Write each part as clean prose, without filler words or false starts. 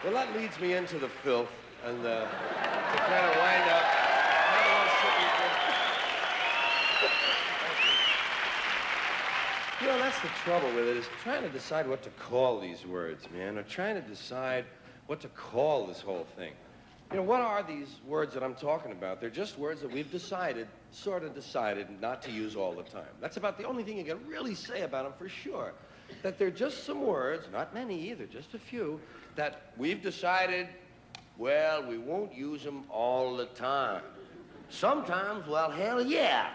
Well, that leads me into the filth, and to kind of wind up. You know, that's the trouble with it, is trying to decide what to call these words, man, or trying to decide what to call this whole thing. You know, what are these words that I'm talking about? They're just words that we've decided, sort of decided, not to use all the time. That's about the only thing you can really say about them for sure. That they're just some words, not many either, just a few, that we've decided, well, we won't use them all the time. Sometimes, well, hell yeah.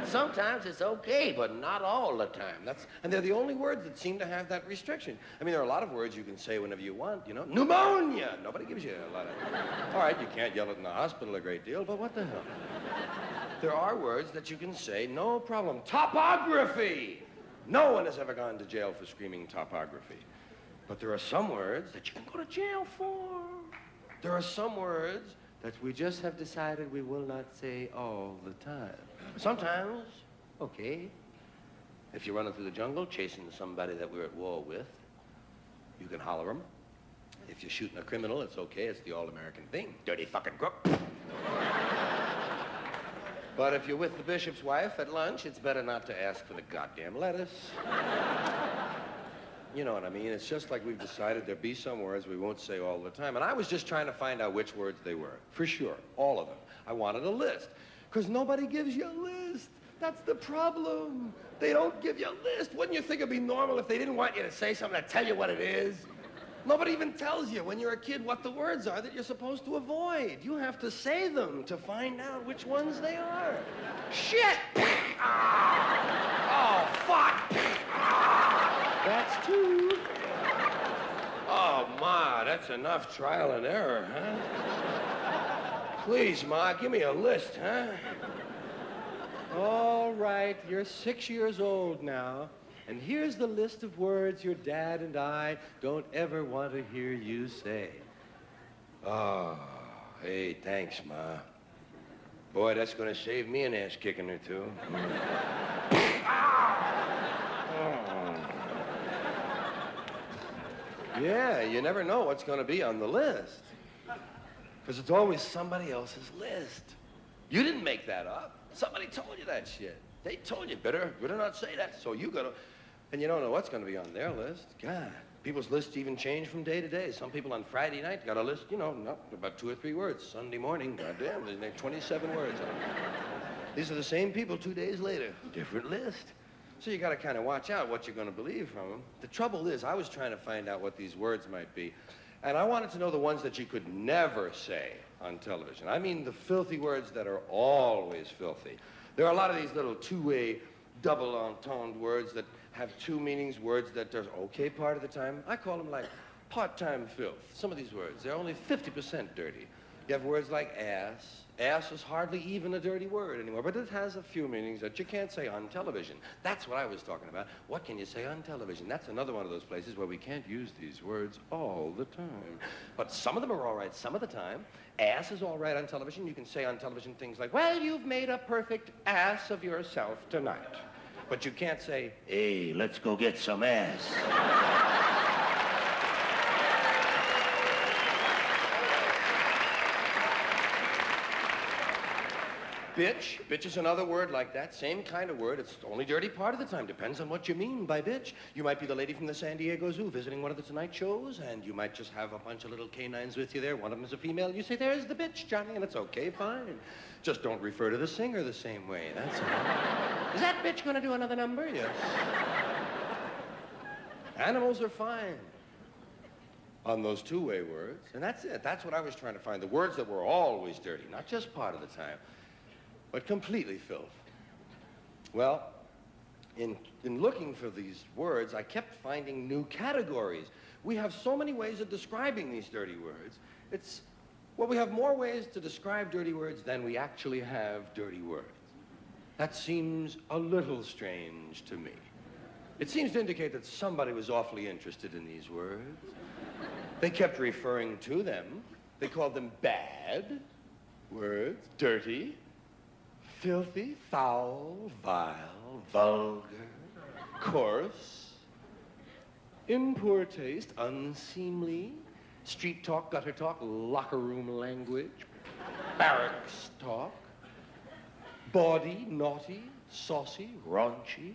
Sometimes it's okay, but not all the time. And they're the only words that seem to have that restriction. I mean, there are a lot of words you can say whenever you want, you know. Pneumonia! Nobody gives you a lot of... All right, you can't yell it in the hospital a great deal, but what the hell? There are words that you can say, no problem. Topography! No one has ever gone to jail for screaming topography. But there are some words that you can go to jail for. There are some words that we just have decided we will not say all the time. Sometimes, okay. If you're running through the jungle chasing somebody that we're at war with, you can holler them. If you're shooting a criminal, it's okay. It's the all-American thing. Dirty fucking crook. But if you're with the bishop's wife at lunch, it's better not to ask for the goddamn lettuce. You know what I mean? It's just like we've decided there'll be some words we won't say all the time. And I was just trying to find out which words they were. For sure, all of them. I wanted a list. Because nobody gives you a list. That's the problem. They don't give you a list. Wouldn't you think it'd be normal if they didn't want you to say something to tell you what it is? Nobody even tells you when you're a kid what the words are that you're supposed to avoid. You have to say them to find out which ones they are. Shit! Oh, fuck! That's two. Oh, Ma, that's enough trial and error, huh? Please, Ma, give me a list, huh? All right, you're 6 years old now, and here's the list of words your dad and I don't ever want to hear you say. Oh, hey, thanks, Ma. Boy, that's gonna save me an ass kicking or two. Yeah, you never know what's going to be on the list. Because it's always somebody else's list. You didn't make that up. Somebody told you that shit. They told you, better not say that. So you got to... And you don't know what's going to be on their list. God, people's lists even change from day to day. Some people on Friday night got a list, you know, not about 2 or 3 words. Sunday morning, goddamn, there's 27 words on it. These are the same people 2 days later. Different list. So you got to kind of watch out what you're going to believe from them. The trouble is, I was trying to find out what these words might be, and I wanted to know the ones that you could never say on television. I mean the filthy words that are always filthy. There are a lot of these little two-way, double entendre words that have 2 meanings, words that are okay part of the time. I call them like part-time filth. Some of these words, they're only 50% dirty. You have words like ass. Ass is hardly even a dirty word anymore, but it has a few meanings that you can't say on television. That's what I was talking about. What can you say on television? That's another one of those places where we can't use these words all the time. But some of them are all right some of the time. Ass is all right on television. You can say on television things like, well, you've made a perfect ass of yourself tonight. But you can't say, hey, let's go get some ass. Bitch. Bitch is another word like that. Same kind of word. It's only dirty part of the time. Depends on what you mean by bitch. You might be the lady from the San Diego Zoo visiting one of the Tonight shows, and you might just have a bunch of little canines with you there. One of them is a female. You say, there's the bitch, Johnny, and it's okay, fine. Just don't refer to the singer the same way. That's all. Is that bitch going to do another number? Yes. Animals are fine on those two-way words, and that's it. That's what I was trying to find. The words that were always dirty, not just part of the time, but completely filth. Well, in looking for these words, I kept finding new categories. We have so many ways of describing these dirty words. Well, we have more ways to describe dirty words than we actually have dirty words. That seems a little strange to me. It seems to indicate that somebody was awfully interested in these words. They kept referring to them. They called them bad words, dirty, filthy, foul, vile, vulgar, coarse, in poor taste, unseemly, street talk, gutter talk, locker room language, barracks talk, bawdy, naughty, saucy, raunchy,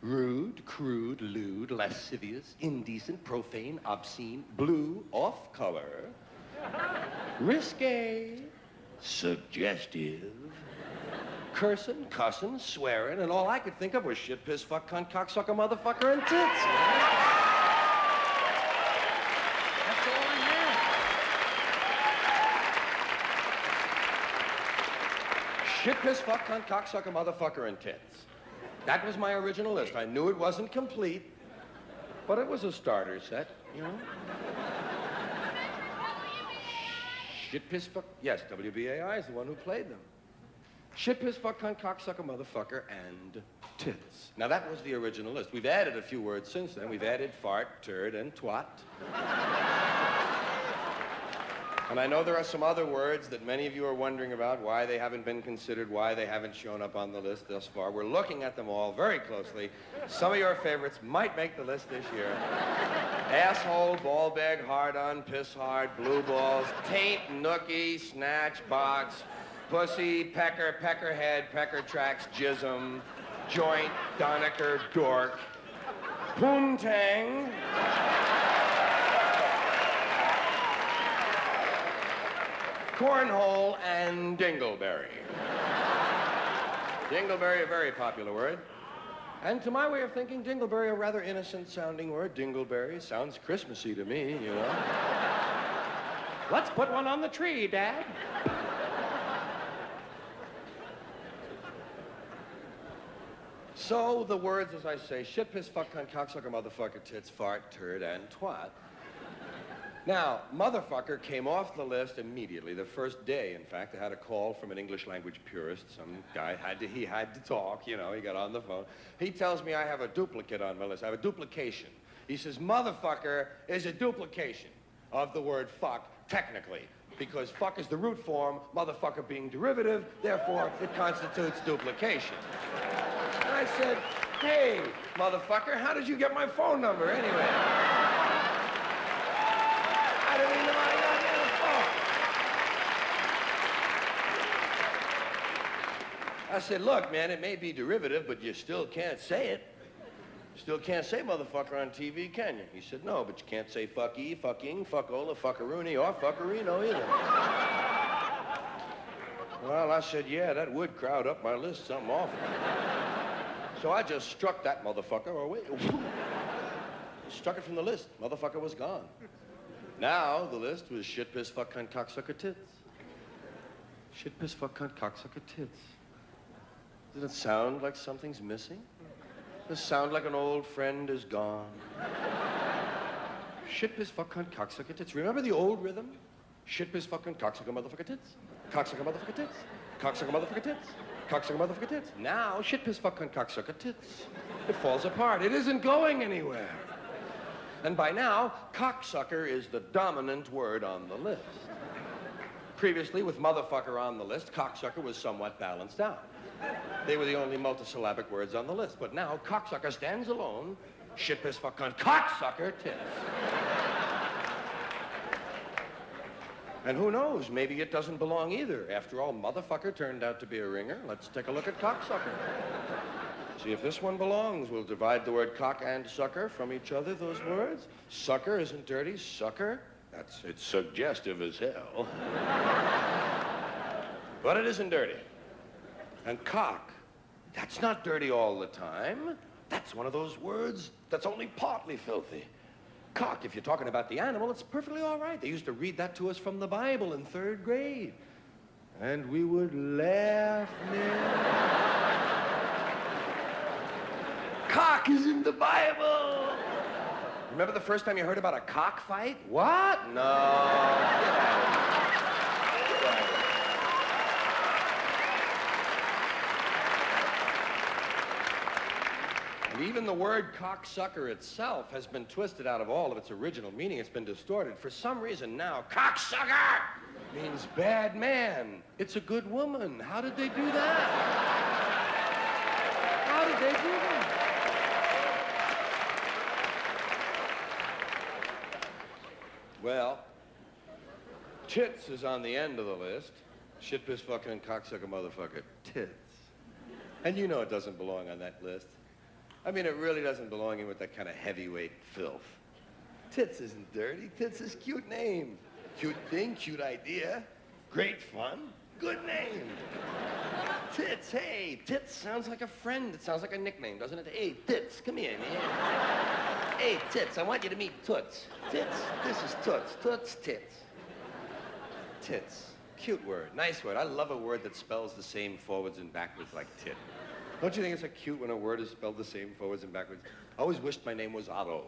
rude, crude, lewd, lascivious, indecent, profane, obscene, blue, off-color, risque, suggestive, cursing, cussing, swearing, and all I could think of was shit, piss, fuck, cunt, cocksucker, motherfucker, and tits. That's all I had. Shit, piss, fuck, cunt, cocksucker, motherfucker, and tits. That was my original list. I knew it wasn't complete, but it was a starter set, you know? Shit, piss, fuck, yes, WBAI is the one who played them. Shit, piss, fuck, cunt, cocksucker, motherfucker, and tits. Now, that was the original list. We've added a few words since then. We've added fart, turd, and twat. And I know there are some other words that many of you are wondering about, why they haven't been considered, why they haven't shown up on the list thus far. We're looking at them all very closely. Some of your favorites might make the list this year. Asshole, ball bag, hard-on, piss hard, blue balls, taint, nookie, snatch, box, pussy, pecker, peckerhead, pecker tracks, jism, joint, Donecker, dork, poontang, cornhole, and dingleberry. Dingleberry, a very popular word. And to my way of thinking, dingleberry, a rather innocent-sounding word. Dingleberry sounds Christmassy to me, you know. Let's put one on the tree, Dad. So the words, as I say, shit, piss, fuck, cunt, cocksucker, motherfucker, tits, fart, turd, and twat. Now, motherfucker came off the list immediately, the first day, in fact. I had a call from an English language purist. Some guy he had to talk, you know, he got on the phone. He tells me I have a duplicate on my list. I have a duplication. He says, motherfucker is a duplication of the word fuck, technically, because fuck is the root form, motherfucker being derivative, therefore it constitutes duplication. And I said, hey, motherfucker, how did you get my phone number anyway? I didn't even know I got your phone. I said, look, man, it may be derivative, but you still can't say it. You still can't say motherfucker on TV, can you? He said, no, but you can't say fucky, fucking, fuckola, fuckaroony, or fuckerino either. Well, I said, yeah, that would crowd up my list something awful. So I just struck that motherfucker away. Struck it from the list. Motherfucker was gone. Now the list was shit, piss, fuck, cunt, cocksucker, tits. Shit, piss, fuck, cunt, cocksucker, tits. Doesn't it sound like something's missing? Does it sound like an old friend is gone? Shit, piss, fuck, cunt, cocksucker, tits. Remember the old rhythm? Shit, piss, fuck, cunt, cocksucker, motherfucker, tits. Cocksucker, motherfucker, tits. Cocksucker, motherfucker, tits. Cocksucker, motherfucker, tits. Now, shit, piss, fuck, cunt, cocksucker, tits. It falls apart. It isn't going anywhere. And by now, cocksucker is the dominant word on the list. Previously, with motherfucker on the list, cocksucker was somewhat balanced out. They were the only multisyllabic words on the list. But now, cocksucker stands alone. Shit, piss, fuck, cunt, cocksucker, tits. And who knows, maybe it doesn't belong either. After all, motherfucker turned out to be a ringer. Let's take a look at cocksucker. See if this one belongs. We'll divide the word cock and sucker from each other, those words. Sucker isn't dirty. Sucker, it's suggestive as hell. But it isn't dirty. And cock, that's not dirty all the time. That's one of those words that's only partly filthy. Cock, if you're talking about the animal, it's perfectly all right. They used to read that to us from the Bible in 3rd grade. And we would laugh, man. Cock is in the Bible. Remember the first time you heard about a cockfight? What? No. Get out of here. And even the word cocksucker itself has been twisted out of all of its original meaning. It's been distorted. For some reason now, cocksucker means bad man. It's a good woman. How did they do that? How did they do that? Well, Tits is on the end of the list. Shit, piss, fucking, and cocksucker motherfucker. Tits. And you know it doesn't belong on that list. I mean, it really doesn't belong in with that kind of heavyweight filth. Tits isn't dirty. Tits is cute name. Cute thing, cute idea. Great fun. Good name. Tits, hey, Tits sounds like a friend. It sounds like a nickname, doesn't it? Hey, Tits, come here, man. Hey, Tits, I want you to meet Toots. Tits, this is Toots. Toots, Tits. Tits, cute word, nice word. I love a word that spells the same forwards and backwards like tit. Don't you think it's so cute when a word is spelled the same forwards and backwards? I always wished my name was Otto.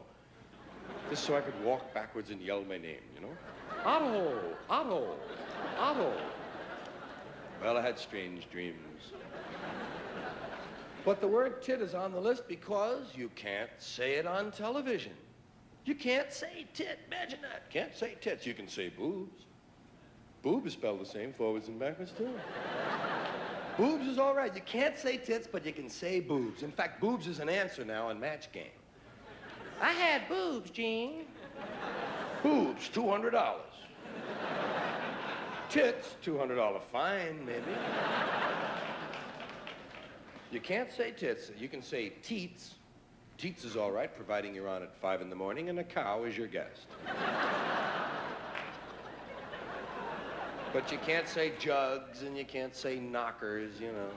Just so I could walk backwards and yell my name, you know? Otto, Otto, Otto. Well, I had strange dreams. But the word tit is on the list because you can't say it on television. You can't say tit, imagine that. Can't say tits, you can say boobs. Boob is spelled the same forwards and backwards, too. Boobs is all right. You can't say tits, but you can say boobs. In fact, boobs is an answer now on Match Game. I had boobs, Gene. Boobs, $200. Tits, $200 fine, maybe. You can't say tits. You can say teats. Teats is all right, providing you're on at 5 in the morning and a cow is your guest. But you can't say jugs and you can't say knockers, you know.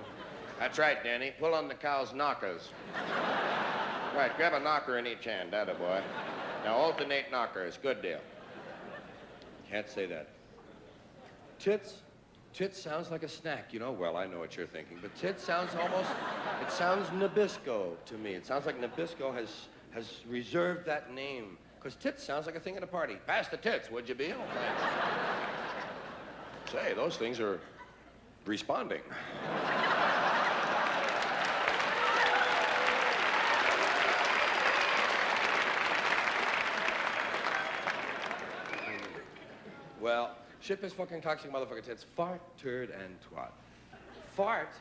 That's right, Danny. Pull on the cow's knockers. Right, grab a knocker in each hand, attaboy. Now alternate knockers, good deal. Can't say that. Tits? Tits sounds like a snack, you know? Well, I know what you're thinking, but tits sounds almost, it sounds Nabisco to me. It sounds like Nabisco has reserved that name. Because tits sounds like a thing at a party. Pass the tits, would you be? Oh, thanks. Say, those things are responding. Well, shit, piss, fucking, toxic motherfucker tits. Fart, turd, and twat. Fart?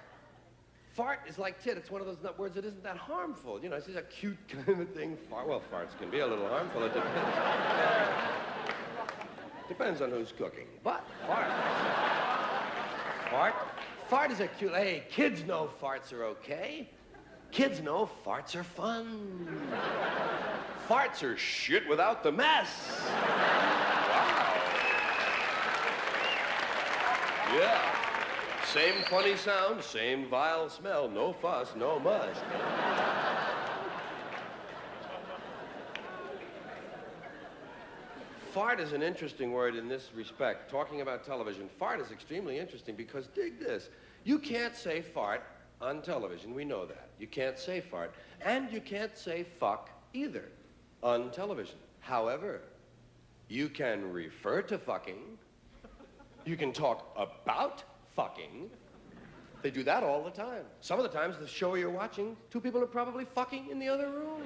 Fart is like tit. It's one of those words that isn't that harmful. You know, it's just a cute kind of thing. Fart, well, farts can be a little harmful. It depends. Depends on who's cooking. But fart. Fart? Fart is a cute... Hey, kids know farts are okay. Kids know farts are fun. Farts are shit without the mess. Wow. Yeah. Same funny sound, same vile smell, no fuss, no muss. Fart is an interesting word in this respect. Talking about television, fart is extremely interesting because, dig this, you can't say fart on television. We know that. You can't say fart. And you can't say fuck either on television. However, you can refer to fucking. You can talk about fucking. They do that all the time. Some of the times, the show you're watching, two people are probably fucking in the other room.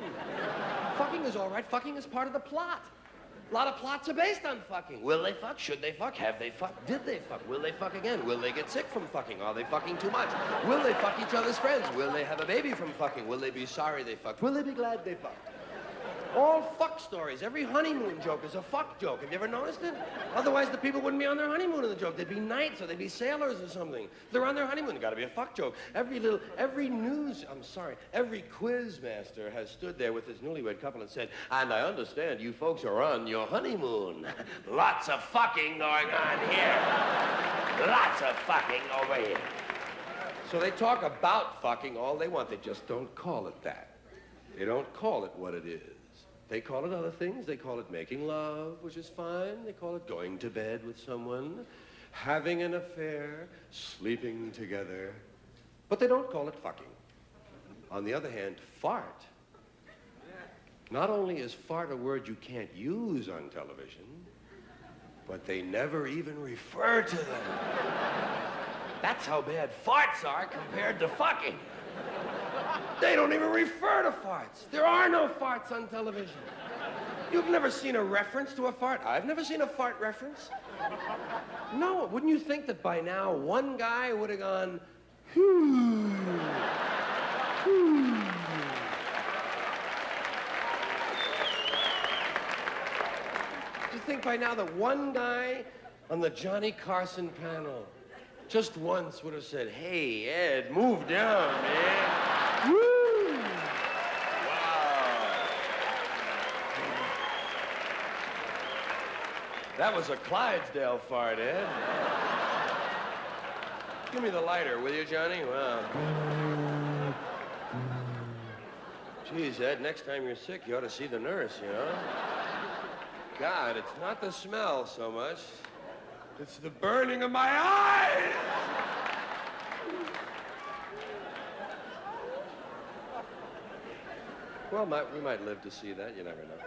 Fucking is all right. Fucking is part of the plot. A lot of plots are based on fucking. Will they fuck? Should they fuck? Have they fucked? Did they fuck? Will they fuck again? Will they get sick from fucking? Are they fucking too much? Will they fuck each other's friends? Will they have a baby from fucking? Will they be sorry they fucked? Will they be glad they fucked? All fuck stories. Every honeymoon joke is a fuck joke. Have you ever noticed it? Otherwise, the people wouldn't be on their honeymoon in the joke. They'd be knights or they'd be sailors or something. They're on their honeymoon. Gotta be a fuck joke. Every quiz master has stood there with his newlywed couple and said, and I understand you folks are on your honeymoon. Lots of fucking going on here. Lots of fucking over here. So they talk about fucking all they want. They just don't call it that. They don't call it what it is. They call it other things. They call it making love, which is fine. They call it going to bed with someone, having an affair, sleeping together. But they don't call it fucking. On the other hand, fart. Not only is fart a word you can't use on television, but they never even refer to them. That's how bad farts are compared to fucking. They don't even refer to farts. There are no farts on television. You've never seen a reference to a fart? I've never seen a fart reference. No, wouldn't you think that by now one guy would have gone, hmm. Do you think by now that one guy on the Johnny Carson panel. Just once would have said, hey, Ed, move down, man. Woo! Wow. That was a Clydesdale fart, Ed. Give me the lighter, will you, Johnny? Wow. Geez, Ed, next time you're sick, you ought to see the nurse, you know? God, it's not the smell so much. It's the burning of my eyes! Well, we might live to see that. You never know.